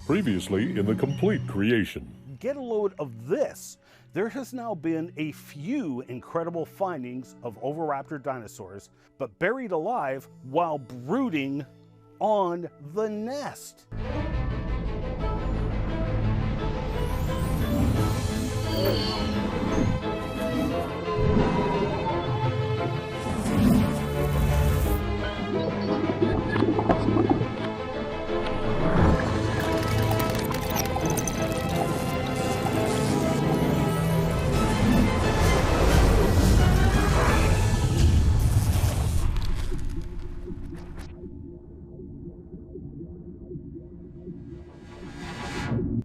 Previously in the complete creation. Get a load of this. There has now been a few incredible findings of oviraptor dinosaurs, but buried alive while brooding on the nest.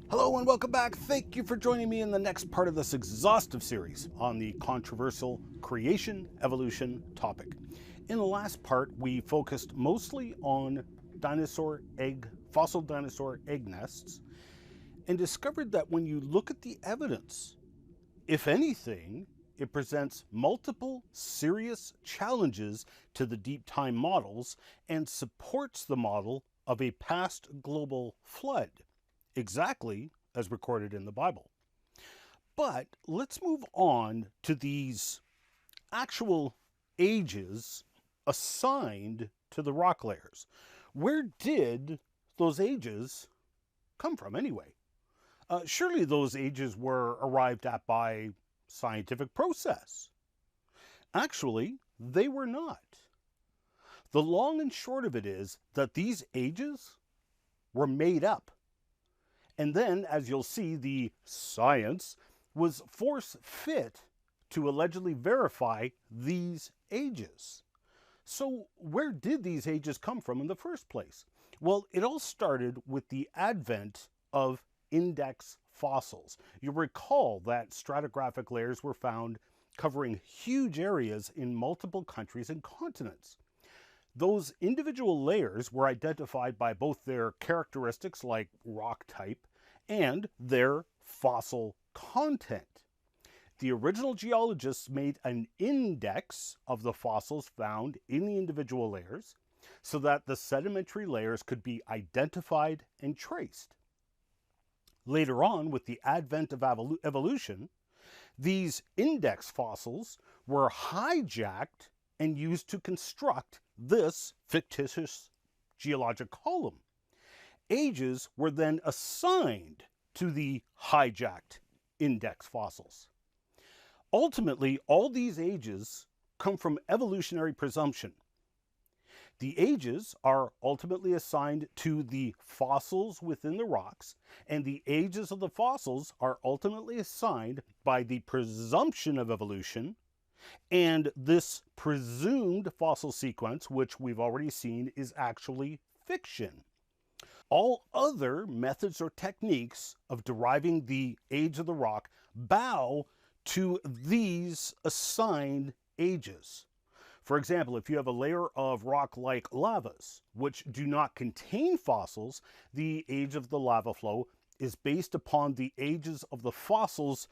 Hello and welcome back. Thank you for joining me in the next part of this exhaustive series on the controversial creation evolution topic. In the last part, we focused mostly on fossil dinosaur egg nests, and discovered that when you look at the evidence, if anything, it presents multiple serious challenges to the deep time models and supports the model of a past global flood, exactly as recorded in the Bible. But let's move on to these actual ages assigned to the rock layers. Where did those ages come from anyway? Surely those ages were arrived at by scientific process. Actually, they were not. The long and short of it is that these ages were made up. And then, as you'll see, the science was force fit to allegedly verify these ages. So where did these ages come from in the first place? Well, it all started with the advent of index fossils. You recall that stratigraphic layers were found covering huge areas in multiple countries and continents. Those individual layers were identified by both their characteristics like rock type and their fossil content. The original geologists made an index of the fossils found in the individual layers so that the sedimentary layers could be identified and traced. Later on, with the advent of evolution, these index fossils were hijacked and used to construct this fictitious geologic column. Ages were then assigned to the hijacked index fossils. Ultimately, all these ages come from evolutionary presumption. The ages are ultimately assigned to the fossils within the rocks, and the ages of the fossils are ultimately assigned by the presumption of evolution, and this presumed fossil sequence, which we've already seen, is actually fiction. All other methods or techniques of deriving the age of the rock bow to these assigned ages. For example, if you have a layer of rock like lavas, which do not contain fossils, the age of the lava flow is based upon the ages of the fossils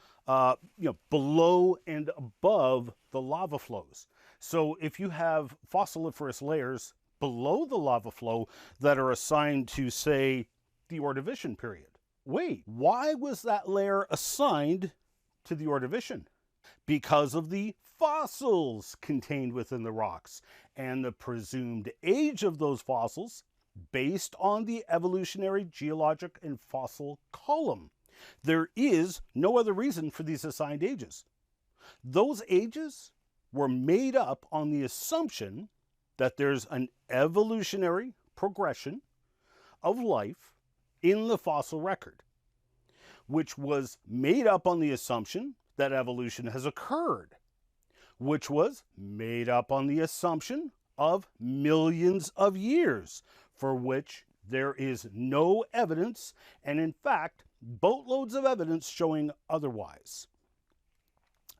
below and above the lava flows. So if you have fossiliferous layers below the lava flow that are assigned to, say, the Ordovician period, wait, why was that layer assigned to the Ordovician? Because of the fossils contained within the rocks and the presumed age of those fossils based on the evolutionary, geologic, and fossil column. There is no other reason for these assigned ages. Those ages were made up on the assumption that there's an evolutionary progression of life in the fossil record, which was made up on the assumption that evolution has occurred, which was made up on the assumption of millions of years, for which there is no evidence, and in fact, boatloads of evidence showing otherwise.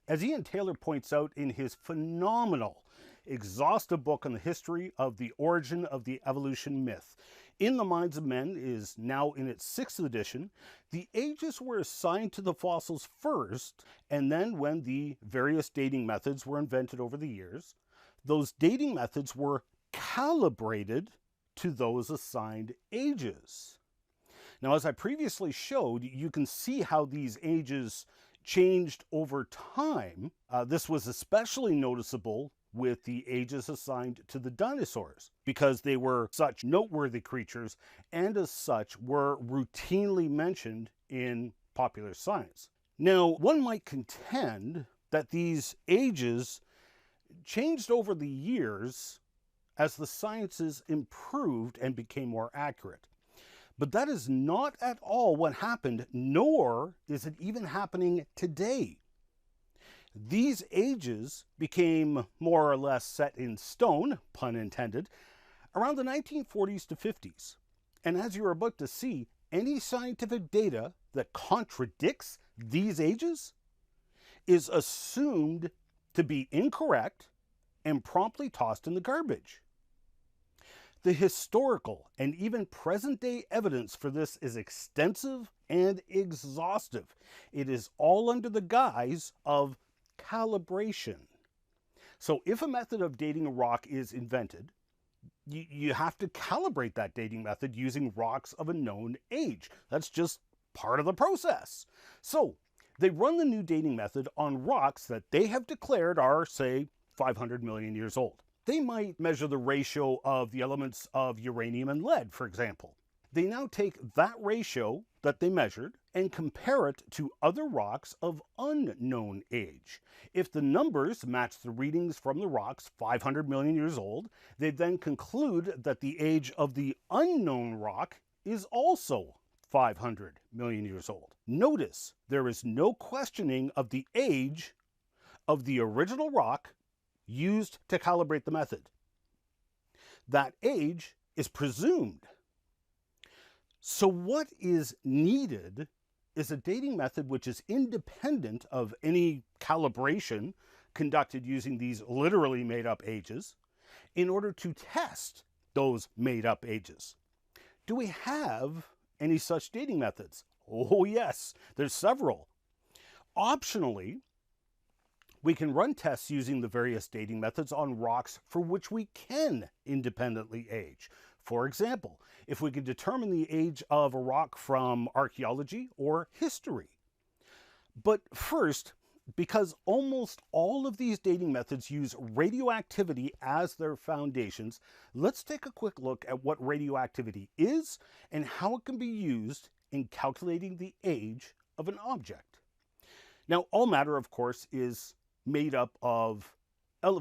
As Ian Taylor points out in his phenomenal, exhaustive book on the history of the origin of the evolution myth, In the Minds of Men is now in its 6th edition. The ages were assigned to the fossils first, and then when the various dating methods were invented over the years, those dating methods were calibrated to those assigned ages. Now, as I previously showed, you can see how these ages changed over time. This was especially noticeable with the ages assigned to the dinosaurs because they were such noteworthy creatures and as such were routinely mentioned in popular science. Now, one might contend that these ages changed over the years as the sciences improved and became more accurate. But that is not at all what happened, nor is it even happening today. These ages became more or less set in stone, pun intended, around the 1940s to 50s. And as you're about to see, any scientific data that contradicts these ages is assumed to be incorrect and promptly tossed in the garbage. The historical and even present-day evidence for this is extensive and exhaustive. It is all under the guise of calibration. So if a method of dating a rock is invented, you have to calibrate that dating method using rocks of a known age. That's just part of the process. So they run the new dating method on rocks that they have declared are, say, 500 million years old. They might measure the ratio of the elements of uranium and lead, for example. They now take that ratio that they measured and compare it to other rocks of unknown age. If the numbers match the readings from the rocks 500 million years old, they then conclude that the age of the unknown rock is also 500 million years old. Notice there is no questioning of the age of the original rock used to calibrate the method. That age is presumed. So what is needed is a dating method which is independent of any calibration conducted using these literally made-up ages in order to test those made-up ages. Do we have any such dating methods? Oh yes, there's several. Optionally, we can run tests using the various dating methods on rocks for which we can independently age. For example, if we can determine the age of a rock from archaeology or history. But first, because almost all of these dating methods use radioactivity as their foundations, let's take a quick look at what radioactivity is and how it can be used in calculating the age of an object. Now, all matter, of course, is made up of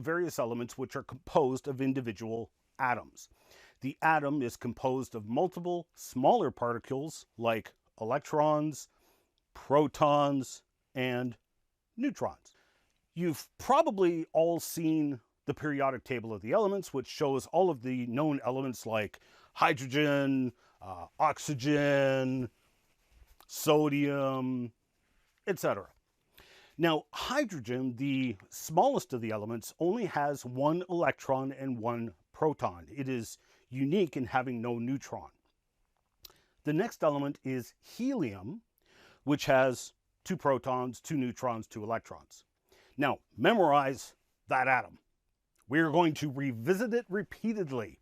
various elements which are composed of individual atoms. The atom is composed of multiple smaller particles like electrons, protons, and neutrons. You've probably all seen the periodic table of the elements, which shows all of the known elements like hydrogen, oxygen, sodium, etc. Now, hydrogen, the smallest of the elements, only has one electron and one proton. It is unique in having no neutron. The next element is helium, which has 2 protons, 2 neutrons, 2 electrons. Now, memorize that atom. We're going to revisit it repeatedly.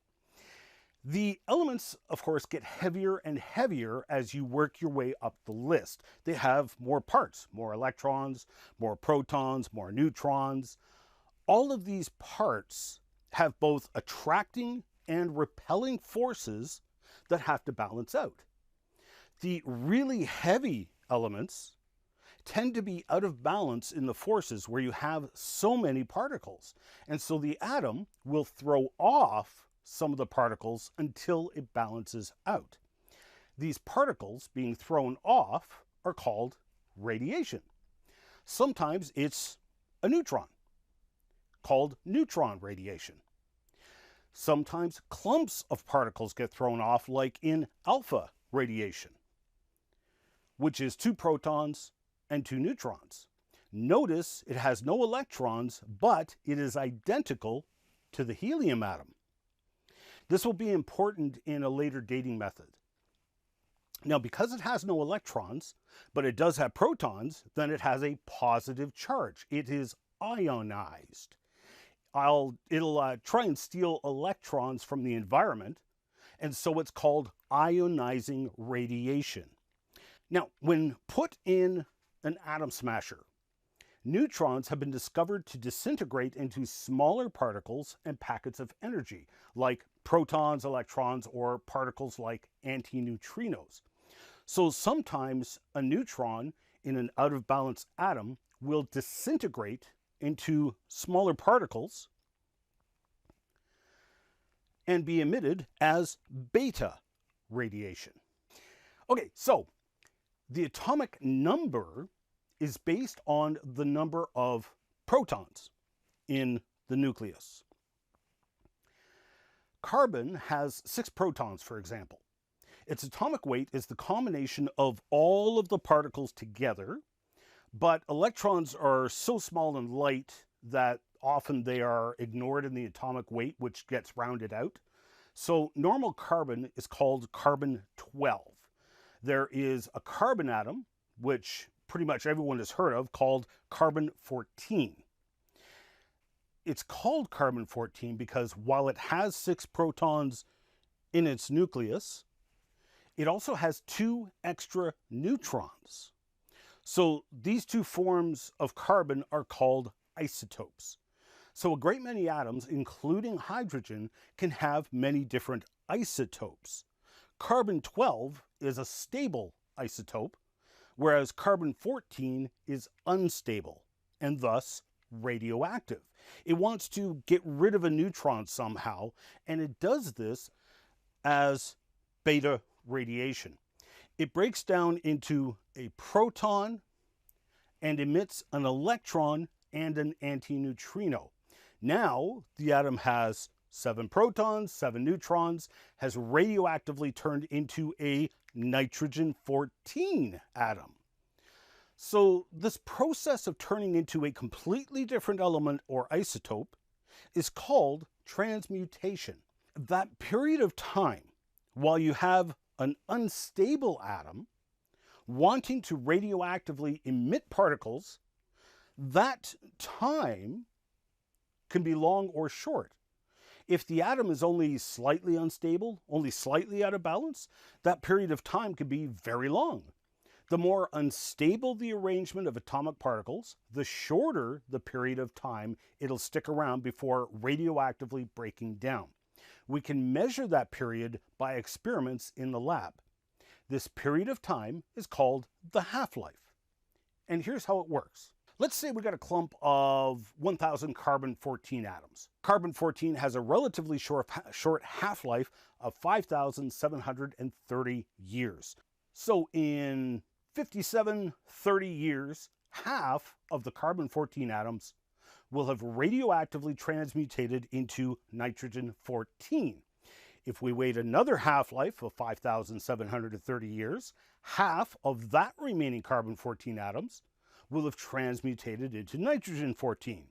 The elements, of course, get heavier and heavier as you work your way up the list. They have more parts, more electrons, more protons, more neutrons. All of these parts have both attracting and repelling forces that have to balance out. The really heavy elements tend to be out of balance in the forces where you have so many particles. And so the atom will throw off some of the particles until it balances out. These particles being thrown off are called radiation. Sometimes it's a neutron, called neutron radiation. Sometimes clumps of particles get thrown off, like in alpha radiation, which is 2 protons and 2 neutrons. Notice it has no electrons, but it is identical to the helium atom. This will be important in a later dating method. Now, because it has no electrons, but it does have protons, then it has a positive charge. It is ionized. It'll try and steal electrons from the environment and so it's called ionizing radiation. Now, when put in an atom smasher, neutrons have been discovered to disintegrate into smaller particles and packets of energy, like protons, electrons, or particles like antineutrinos. So sometimes a neutron in an out-of-balance atom will disintegrate into smaller particles and be emitted as beta radiation. Okay, so the atomic number is based on the number of protons in the nucleus. Carbon has 6 protons, for example. Its atomic weight is the combination of all of the particles together, but electrons are so small and light that often they are ignored in the atomic weight, which gets rounded out. So normal carbon is called carbon-12. There is a carbon atom, which pretty much everyone has heard of, called carbon-14. It's called carbon-14 because while it has 6 protons in its nucleus, it also has 2 extra neutrons. So these 2 forms of carbon are called isotopes. So a great many atoms, including hydrogen, can have many different isotopes. Carbon-12 is a stable isotope, whereas carbon-14 is unstable and thus radioactive. It wants to get rid of a neutron somehow, and it does this as beta radiation. It breaks down into a proton and emits an electron and an antineutrino. Now the atom has 7 protons, 7 neutrons, has radioactively turned into a nitrogen-14 atom. So this process of turning into a completely different element or isotope is called transmutation. That period of time, while you have an unstable atom wanting to radioactively emit particles, that time can be long or short. If the atom is only slightly unstable, only slightly out of balance, that period of time could be very long. The more unstable the arrangement of atomic particles, the shorter the period of time it'll stick around before radioactively breaking down. We can measure that period by experiments in the lab. This period of time is called the half-life. And here's how it works. Let's say we got a clump of 1,000 carbon-14 atoms. Carbon-14 has a relatively short half-life of 5,730 years. So in 30 years, half of the carbon-14 atoms will have radioactively transmutated into nitrogen-14. If we wait another half-life of 5,730 years, half of that remaining carbon-14 atoms will have transmutated into nitrogen-14.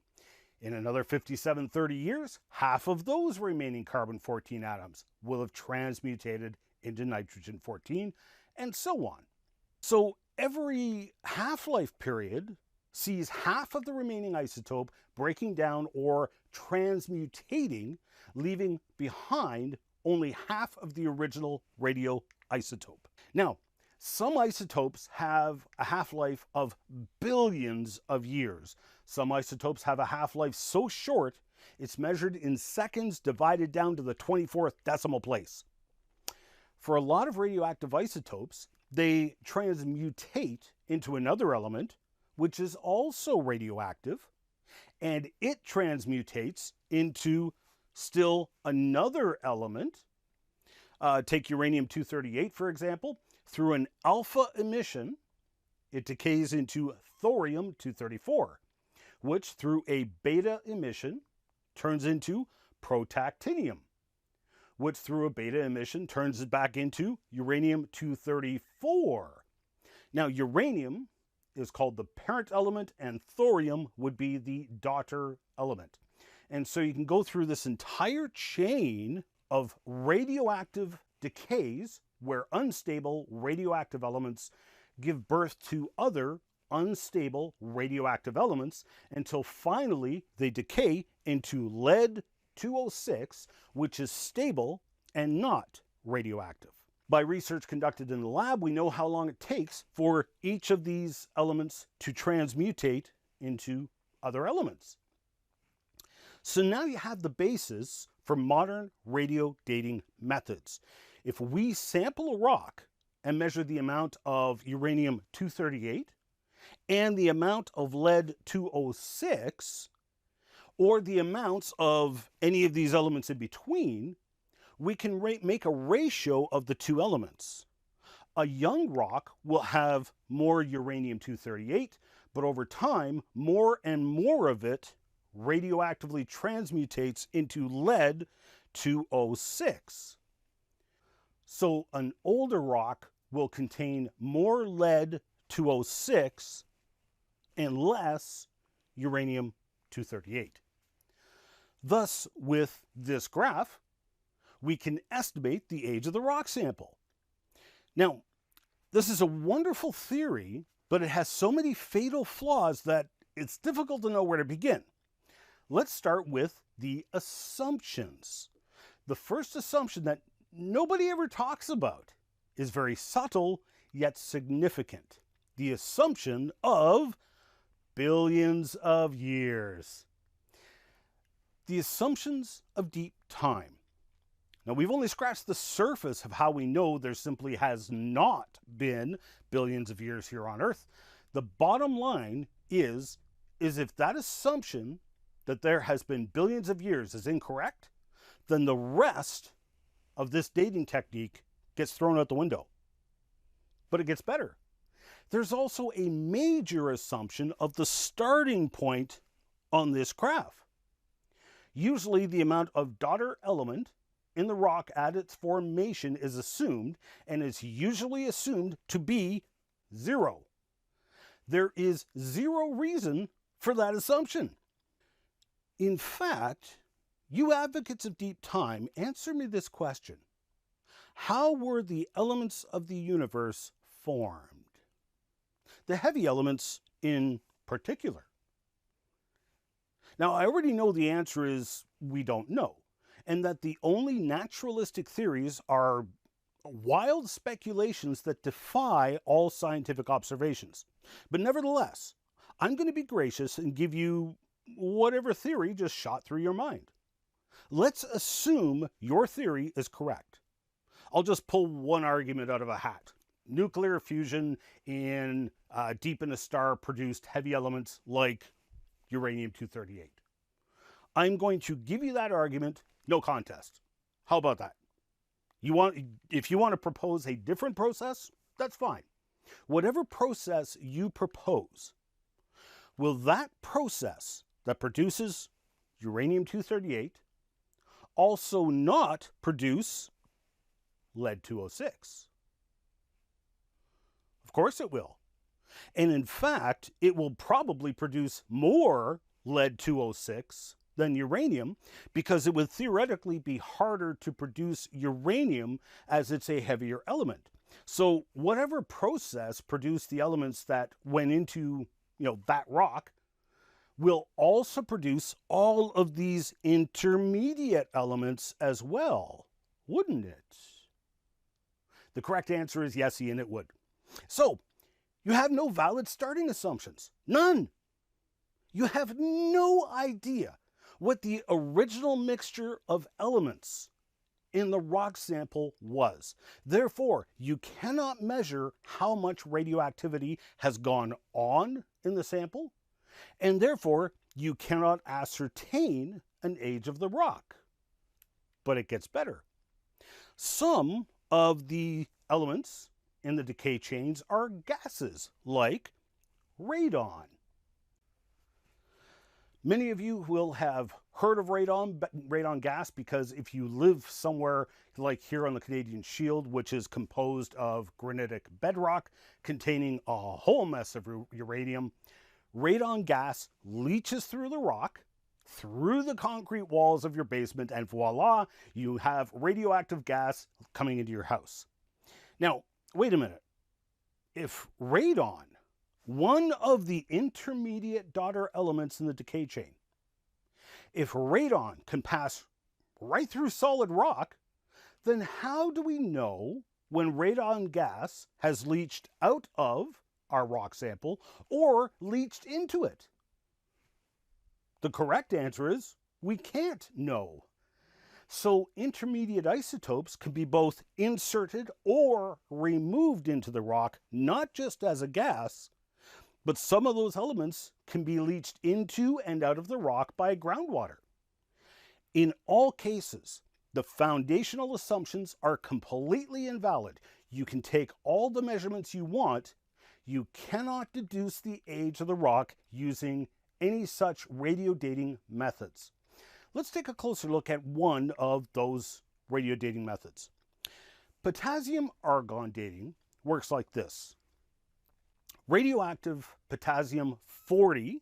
In another 30 years, half of those remaining carbon-14 atoms will have transmutated into nitrogen-14, and so on. So every half-life period sees half of the remaining isotope breaking down or transmutating, leaving behind only half of the original radioisotope. Now, some isotopes have a half-life of billions of years. Some isotopes have a half-life so short, it's measured in seconds divided down to the 24th decimal place. For a lot of radioactive isotopes, they transmutate into another element, which is also radioactive, and it transmutates into still another element. Take uranium-238, for example. Through an alpha emission, it decays into thorium-234, which through a beta emission turns into protactinium, which through a beta emission turns it back into uranium-234. Now, uranium is called the parent element, and thorium would be the daughter element. And so you can go through this entire chain of radioactive decays where unstable radioactive elements give birth to other unstable radioactive elements until finally they decay into lead-206, which is stable and not radioactive. By research conducted in the lab, we know how long it takes for each of these elements to transmutate into other elements. So now you have the basis for modern radio dating methods. If we sample a rock and measure the amount of uranium-238 and the amount of lead-206, or the amounts of any of these elements in between, we can make a ratio of the two elements. A young rock will have more uranium-238, but over time, more and more of it radioactively transmutates into lead-206. So an older rock will contain more lead-206 and less uranium-238. Thus, with this graph, we can estimate the age of the rock sample. Now, this is a wonderful theory, but it has so many fatal flaws that it's difficult to know where to begin. Let's start with the assumptions. The first assumption that nobody ever talks about is very subtle yet significant. The assumption of billions of years. The assumptions of deep time. Now, we've only scratched the surface of how we know there simply has not been billions of years here on Earth. The bottom line is if that assumption that there has been billions of years is incorrect, then the rest of this dating technique gets thrown out the window. But it gets better. There's also a major assumption of the starting point on this graph. Usually the amount of daughter element in the rock at its formation is assumed, and is usually assumed to be 0. There is 0 reason for that assumption. In fact, you advocates of deep time, answer me this question. How were the elements of the universe formed? The heavy elements in particular. Now, I already know the answer is we don't know, and that the only naturalistic theories are wild speculations that defy all scientific observations. But nevertheless, I'm going to be gracious and give you whatever theory just shot through your mind. Let's assume your theory is correct. I'll just pull one argument out of a hat. Nuclear fusion in deep in a star produced heavy elements like uranium-238. I'm going to give you that argument, no contest. How about that? If you want to propose a different process, that's fine. Whatever process you propose, will that process that produces uranium-238 also not produce lead-206? Of course it will. And in fact, it will probably produce more lead-206 than uranium, because it would theoretically be harder to produce uranium as it's a heavier element. So whatever process produced the elements that went into, that rock will also produce all of these intermediate elements as well, wouldn't it? The correct answer is yes, Ian, it would. So you have no valid starting assumptions. None. You have no idea what the original mixture of elements in the rock sample was. Therefore, you cannot measure how much radioactivity has gone on in the sample, and therefore you cannot ascertain an age of the rock. But it gets better. Some of the elements in the decay chains are gases, like radon. Many of you will have heard of radon gas, because if you live somewhere like here on the Canadian Shield, which is composed of granitic bedrock containing a whole mess of uranium, radon gas leaches through the rock, through the concrete walls of your basement, and voila, you have radioactive gas coming into your house. Now, wait a minute. If radon, one of the intermediate daughter elements in the decay chain, if radon can pass right through solid rock, then how do we know when radon gas has leached out of our rock sample or leached into it? The correct answer is we can't know. So intermediate isotopes can be both inserted or removed into the rock, not just as a gas, but some of those elements can be leached into and out of the rock by groundwater. In all cases, the foundational assumptions are completely invalid. You can take all the measurements you want. You cannot deduce the age of the rock using any such radio dating methods. Let's take a closer look at one of those radio dating methods. Potassium argon dating works like this. Radioactive potassium 40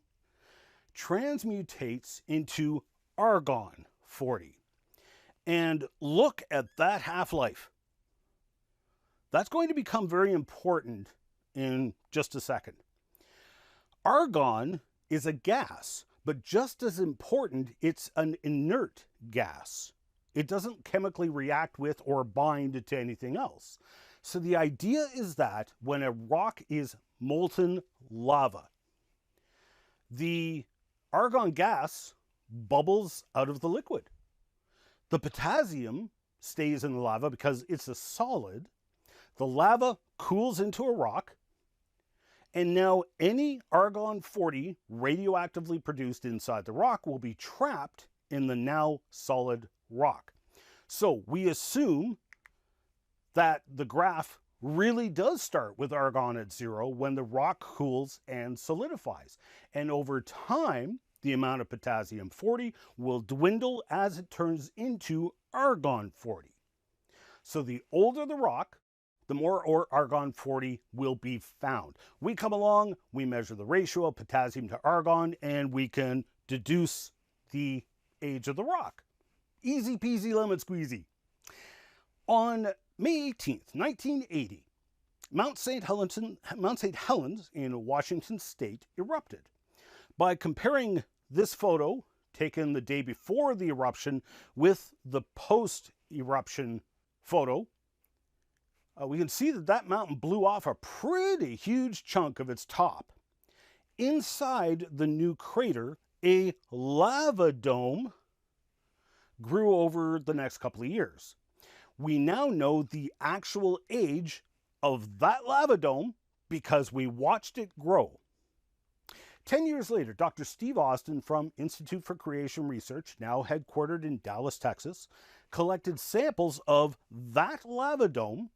transmutates into argon 40. And look at that half-life. That's going to become very important in just a second. Argon is a gas, but just as important, it's an inert gas. It doesn't chemically react with or bind to anything else. So the idea is that when a rock is molten lava, the argon gas bubbles out of the liquid. The potassium stays in the lava because it's a solid. The lava cools into a rock, and now any argon-40 radioactively produced inside the rock will be trapped in the now solid rock. So we assume that the graph really does start with argon at 0 when the rock cools and solidifies. And over time, the amount of potassium 40 will dwindle as it turns into argon 40. So the older the rock, the more argon 40 will be found. We come along, we measure the ratio of potassium to argon, and we can deduce the age of the rock. Easy peasy lemon squeezy. On May 18th, 1980, Mount St. Helens in Washington state erupted. By comparing this photo taken the day before the eruption with the post-eruption photo, we can see that that mountain blew off a pretty huge chunk of its top. Inside the new crater, a lava dome grew over the next couple of years. We now know the actual age of that lava dome because we watched it grow. 10 years later, Dr. Steve Austin from Institute for Creation Research, now headquartered in Dallas, Texas, collected samples of that lava dome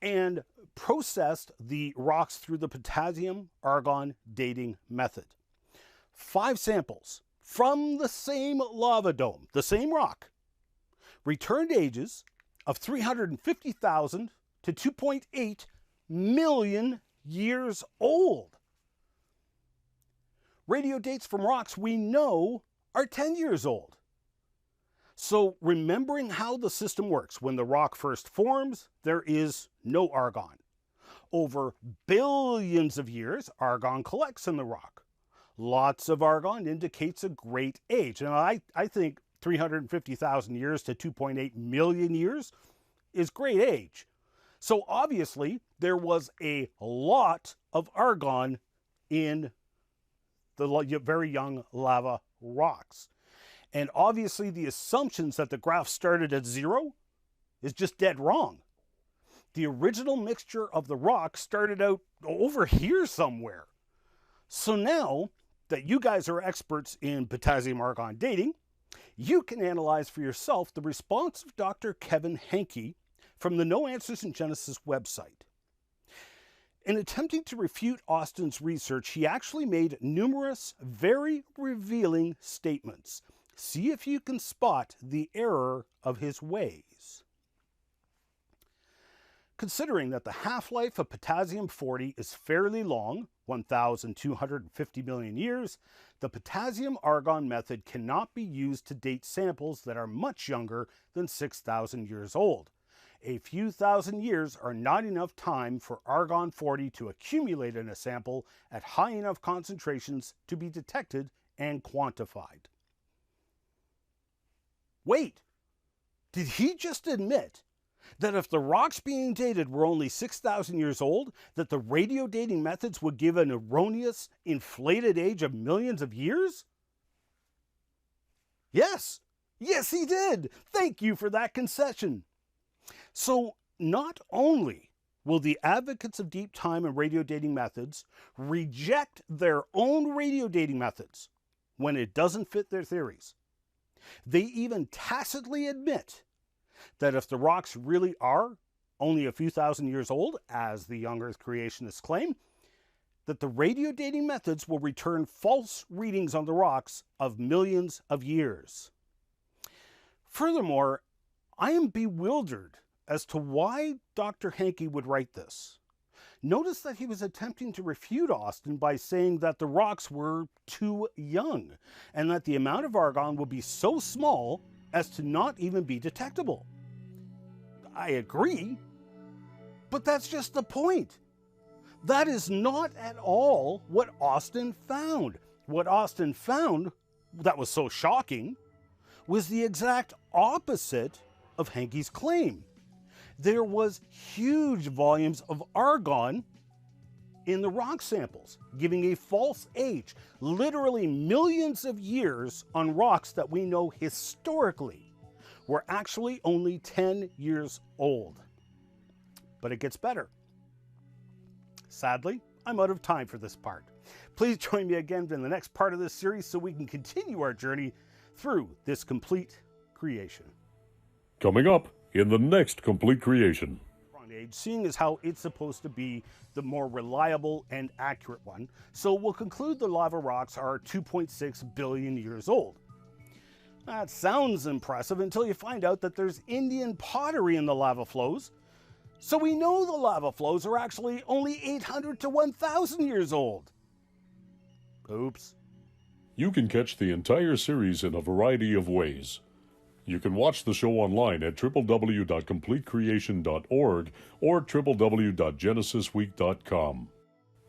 and processed the rocks through the potassium argon dating method. 5 samples from the same lava dome, the same rock, returned ages of 350,000 to 2.8 million years old. Radio dates from rocks we know are 10 years old. So remembering how the system works, when the rock first forms, there is no argon. Over billions of years, argon collects in the rock. Lots of argon indicates a great age. And I think 350,000 years to 2.8 million years is great age. So obviously, there was a lot of argon in the very young lava rocks. And obviously, the assumptions that the graph started at 0 is just dead wrong. The original mixture of the rock started out over here somewhere. So now that you guys are experts in potassium argon dating, you can analyze for yourself the response of Dr. Kevin Henke from the No Answers in Genesis website. In attempting to refute Austin's research, he actually made numerous very revealing statements. See if you can spot the error of his ways. Considering that the half-life of potassium-40 is fairly long, 1,250 million years, the potassium-argon method cannot be used to date samples that are much younger than 6,000 years old. A few thousand years are not enough time for argon-40 to accumulate in a sample at high enough concentrations to be detected and quantified. Wait, Did he just admit that if the rocks being dated were only 6,000 years old, that the radio dating methods would give an erroneous, inflated age of millions of years? Yes. Yes, he did. Thank you for that concession. So, not only will the advocates of deep time and radio dating methods reject their own radio dating methods when it doesn't fit their theories, they even tacitly admit that if the rocks really are only a few thousand years old, as the young Earth creationists claim, that the radio dating methods will return false readings on the rocks of millions of years. Furthermore, I am bewildered as to why Dr. Hankey would write this. Notice that he was attempting to refute Austin by saying that the rocks were too young and that the amount of argon would be so small as to not even be detectable. I agree, but that's just the point. That is not at all what Austin found. What Austin found that was so shocking was the exact opposite of Hankey's claim. There was huge volumes of argon in the rock samples, giving a false age, literally millions of years on rocks that we know historically were actually only 10 years old. But it gets better. Sadly, I'm out of time for this part. Please join me again in the next part of this series so we can continue our journey through this complete creation. Coming up in the next complete creation. Age, seeing as how it's supposed to be the more reliable and accurate one, so we'll conclude the lava rocks are 2.6 billion years old. That sounds impressive until you find out that there's Indian pottery in the lava flows, so we know the lava flows are actually only 800 to 1,000 years old. Oops. You can catch the entire series in a variety of ways. You can watch the show online at www.completecreation.org or www.genesisweek.com.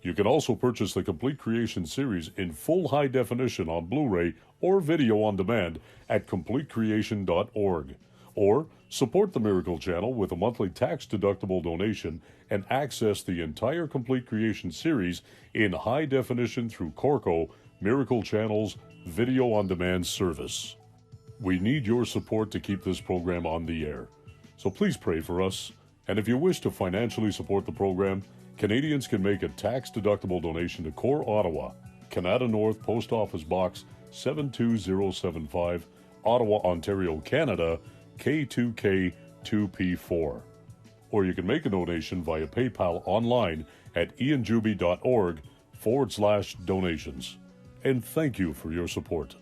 You can also purchase the Complete Creation series in full high definition on Blu-ray or video on demand at completecreation.org. Or support the Miracle Channel with a monthly tax-deductible donation and access the entire Complete Creation series in high definition through Corco, Miracle Channel's video on demand service. We need your support to keep this program on the air, so please pray for us. And if you wish to financially support the program, Canadians can make a tax-deductible donation to Core Ottawa, Canada North Post Office Box 72075, Ottawa, Ontario, Canada, K2K2P4. Or you can make a donation via PayPal online at ianjuby.org/donations. And thank you for your support.